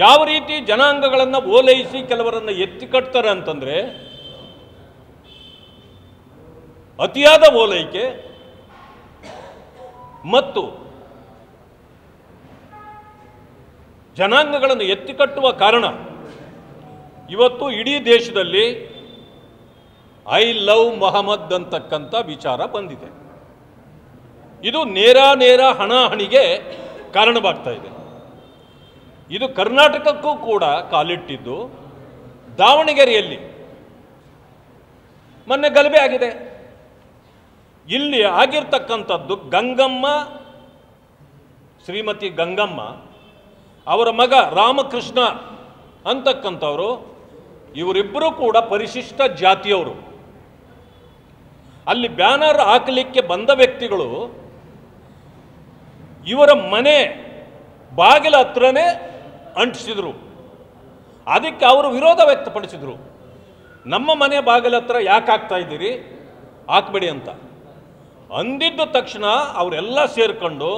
ಯಾವ ರೀತಿ ಜನಾಂಗಗಳನ್ನು ಓಲೈಸಿ ಕೆಲವರನ್ನು ಎತ್ತಿ ಕಟ್ತಾರೆ ಅಂತಂದರೆ, ಅತಿಯಾದ ಓಲೈಕೆ ಮತ್ತು ಜನಾಂಗಗಳನ್ನು ಎತ್ತಿಕಟ್ಟುವ ಕಾರಣ ಇವತ್ತು ಇಡೀ ದೇಶದಲ್ಲಿ ಐ ಲವ್ ಮೊಹಮ್ಮದ್ ಅಂತಕ್ಕಂಥ ವಿಚಾರ ಬಂದಿದೆ. ಇದು ನೇರ ಹಣಾಹಣಿಗೆ ಕಾರಣವಾಗ್ತಾ ಇದೆ. ಇದು ಕರ್ನಾಟಕಕ್ಕೂ ಕೂಡ ಕಾಲಿಟ್ಟಿದ್ದು. ದಾವಣಗೆರೆಯಲ್ಲಿ ಮೊನ್ನೆ ಗಲಭೆ ಆಗಿದೆ. ಇಲ್ಲಿ ಆಗಿರ್ತಕ್ಕಂಥದ್ದು ಗಂಗಮ್ಮ, ಶ್ರೀಮತಿ ಗಂಗಮ್ಮ ಅವರ ಮಗ ರಾಮಕೃಷ್ಣ ಅಂತಕ್ಕಂಥವರು, ಇವರಿಬ್ಬರೂ ಕೂಡ ಪರಿಶಿಷ್ಟ ಜಾತಿಯವರು. ಅಲ್ಲಿ ಬ್ಯಾನರ್ ಹಾಕಲಿಕ್ಕೆ ಬಂದ ವ್ಯಕ್ತಿಗಳು ಇವರ ಮನೆ ಬಾಗಿಲ ಹತ್ರನೇ ಅಂಟಿಸಿದ್ರು. ಅದಕ್ಕೆ ಅವರು ವಿರೋಧ ವ್ಯಕ್ತಪಡಿಸಿದರು. ನಮ್ಮ ಮನೆ ಬಾಗಿಲ ಹತ್ರ ಯಾಕೆ ಹಾಕ್ತಾ ಇದ್ದೀರಿ, ಹಾಕ್ಬೇಡಿ ಅಂತ ಅಂದಿದ್ದ ತಕ್ಷಣ ಅವರೆಲ್ಲ ಸೇರಿಕೊಂಡು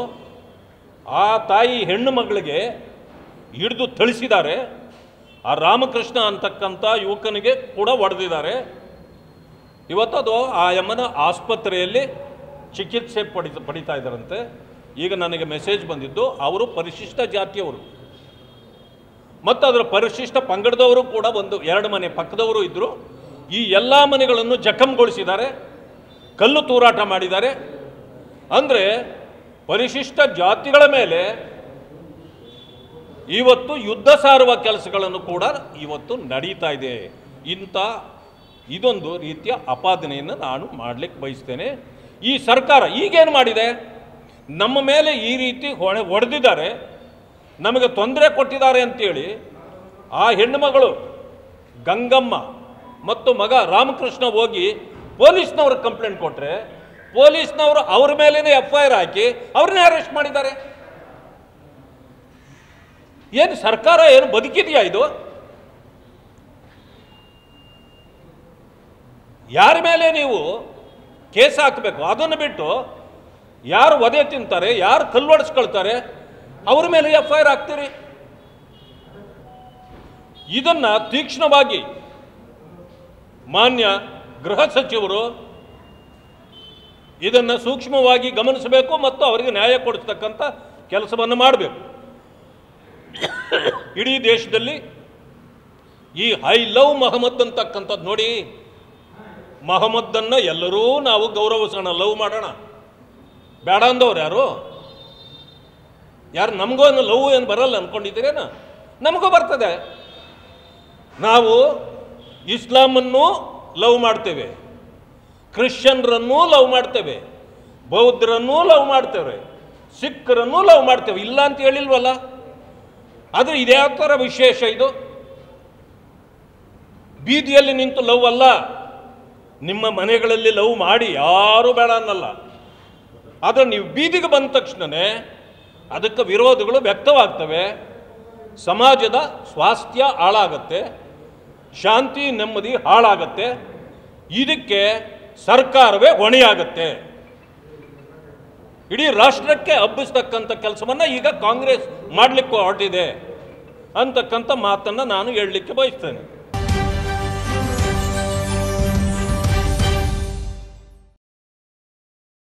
ಆ ತಾಯಿ ಹೆಣ್ಣು ಮಗಳಿಗೆ ಹಿಡಿದು ಥಳಿಸಿದ್ದಾರೆ. ಆ ರಾಮಕೃಷ್ಣ ಅಂತಕ್ಕಂಥ ಯುವಕನಿಗೆ ಕೂಡ ಹೊಡೆದಿದ್ದಾರೆ. ಇವತ್ತದು ಆ ಯಮ್ಮನ ಆಸ್ಪತ್ರೆಯಲ್ಲಿ ಚಿಕಿತ್ಸೆ ಪಡಿತಾ ಇದ್ದಾರಂತೆ. ಈಗ ನನಗೆ ಮೆಸೇಜ್ ಬಂದಿದ್ದು, ಅವರು ಪರಿಶಿಷ್ಟ ಜಾತಿಯವರು ಮತ್ತು ಅದರ ಪರಿಶಿಷ್ಟ ಪಂಗಡದವರು ಕೂಡ ಎರಡು ಮನೆ ಪಕ್ಕದವರು ಇದ್ದರು. ಈ ಎಲ್ಲ ಮನೆಗಳನ್ನು ಜಖಂಗೊಳಿಸಿದ್ದಾರೆ, ಕಲ್ಲು ತೂರಾಟ ಮಾಡಿದ್ದಾರೆ. ಅಂದರೆ ಪರಿಶಿಷ್ಟ ಜಾತಿಗಳ ಮೇಲೆ ಇವತ್ತು ಯುದ್ಧ ಸಾರುವ ಕೆಲಸಗಳನ್ನು ಕೂಡ ಇವತ್ತು ನಡೀತಾ ಇದೆ. ಇದೊಂದು ರೀತಿಯ ಆಪಾದನೆಯನ್ನು ನಾನು ಮಾಡಲಿಕ್ಕೆ ಬಯಸ್ತೇನೆ. ಈ ಸರ್ಕಾರ ಈಗೇನು ಮಾಡಿದೆ, ನಮ್ಮ ಮೇಲೆ ಈ ರೀತಿ ಹೊಡೆದಿದ್ದಾರೆ, ನಮಗೆ ತೊಂದರೆ ಕೊಟ್ಟಿದ್ದಾರೆ ಅಂತೇಳಿ ಆ ಹೆಣ್ಣುಮಗಳು ಗಂಗಮ್ಮ ಮತ್ತು ಮಗ ರಾಮಕೃಷ್ಣ ಹೋಗಿ ಪೊಲೀಸ್ನವ್ರಿಗೆ ಕಂಪ್ಲೇಂಟ್ ಕೊಟ್ಟರೆ, ಪೊಲೀಸ್ನವರು ಅವ್ರ ಮೇಲೇ FIR ಹಾಕಿ ಅವ್ರನ್ನೇ ಅರೆಸ್ಟ್ ಮಾಡಿದ್ದಾರೆ. ಏನು ಸರ್ಕಾರ ಏನು ಬದುಕಿದೆಯಾ ಇದು? ಯಾರ ಮೇಲೆ ನೀವು ಕೇಸ್ ಹಾಕಬೇಕು, ಅದನ್ನು ಬಿಟ್ಟು ಯಾರು ಒದೆ ತಿಂತಾರೆ, ಯಾರು ಕಲ್ಲೊಡಿಸ್ಕೊಳ್ತಾರೆ ಅವ್ರ ಮೇಲೆ FIR ಹಾಕ್ತೀರಿ. ಇದನ್ನು ತೀಕ್ಷ್ಣವಾಗಿ ಮಾನ್ಯ ಗೃಹ ಸಚಿವರು ಇದನ್ನು ಸೂಕ್ಷ್ಮವಾಗಿ ಗಮನಿಸಬೇಕು ಮತ್ತು ಅವರಿಗೆ ನ್ಯಾಯ ಕೊಡಿಸ್ತಕ್ಕಂಥ ಕೆಲಸವನ್ನು ಮಾಡಬೇಕು. ಇಡೀ ದೇಶದಲ್ಲಿ ಈ ಐ ಲವ್ ಮೊಹಮ್ಮದ್ ಅಂತಕ್ಕಂಥದ್ದು ನೋಡಿ, ಮೊಹಮ್ಮದನ್ನು ಎಲ್ಲರೂ ನಾವು ಗೌರವಿಸೋಣ, ಲವ್ ಮಾಡೋಣ. ಬೇಡ ಅಂದವ್ರು ಯಾರು ನಮಗೂ ಲವ್ ಏನು ಬರಲ್ಲ ಅಂದ್ಕೊಂಡಿದ್ದೀರೇನ? ನಮಗೂ ಬರ್ತದೆ. ನಾವು ಇಸ್ಲಾಮನ್ನು ಲವ್ ಮಾಡ್ತೇವೆ, ಕ್ರಿಶ್ಚಿಯನ್ರನ್ನೂ ಲವ್ ಮಾಡ್ತೇವೆ, ಬೌದ್ಧರನ್ನೂ ಲವ್ ಮಾಡ್ತೇವೆ, ಸಿಖ್ರನ್ನೂ ಲವ್ ಮಾಡ್ತೇವೆ, ಇಲ್ಲ ಅಂತ ಹೇಳಿಲ್ವಲ್ಲ. ಆದರೆ ಇದ್ಯಾವ ಥರ ವಿಶೇಷ ಇದು? ಬೀದಿಯಲ್ಲಿ ನಿಂತು ಲವ್ ಅಲ್ಲ, ನಿಮ್ಮ ಮನೆಗಳಲ್ಲಿ ಲವ್ ಮಾಡಿ ಯಾರೂ ಬೇಡ ಅನ್ನಲ್ಲ. ಆದರೆ ನೀವು ಬೀದಿಗೆ ಬಂದ ತಕ್ಷಣವೇ ಅದಕ್ಕೆ ವಿರೋಧಗಳು ವ್ಯಕ್ತವಾಗ್ತವೆ. ಸಮಾಜದ ಸ್ವಾಸ್ಥ್ಯ ಹಾಳಾಗತ್ತೆ, ಶಾಂತಿ ನೆಮ್ಮದಿ ಹಾಳಾಗತ್ತೆ. ಇದಕ್ಕೆ ಸರ್ಕಾರವೇ ಹೊಣೆಯಾಗತ್ತೆ. ಇಡೀ ರಾಷ್ಟ್ರಕ್ಕೆ ಹಬ್ಬಿಸ್ತಕ್ಕಂಥ ಕೆಲಸವನ್ನು ಈಗ ಕಾಂಗ್ರೆಸ್ ಮಾಡಲಿಕ್ಕೆ ಹೊರಟಿದೆ ಅಂತಕ್ಕಂಥ ಮಾತನ್ನು ನಾನು ಹೇಳಲಿಕ್ಕೆ ಬಯಸ್ತೇನೆ.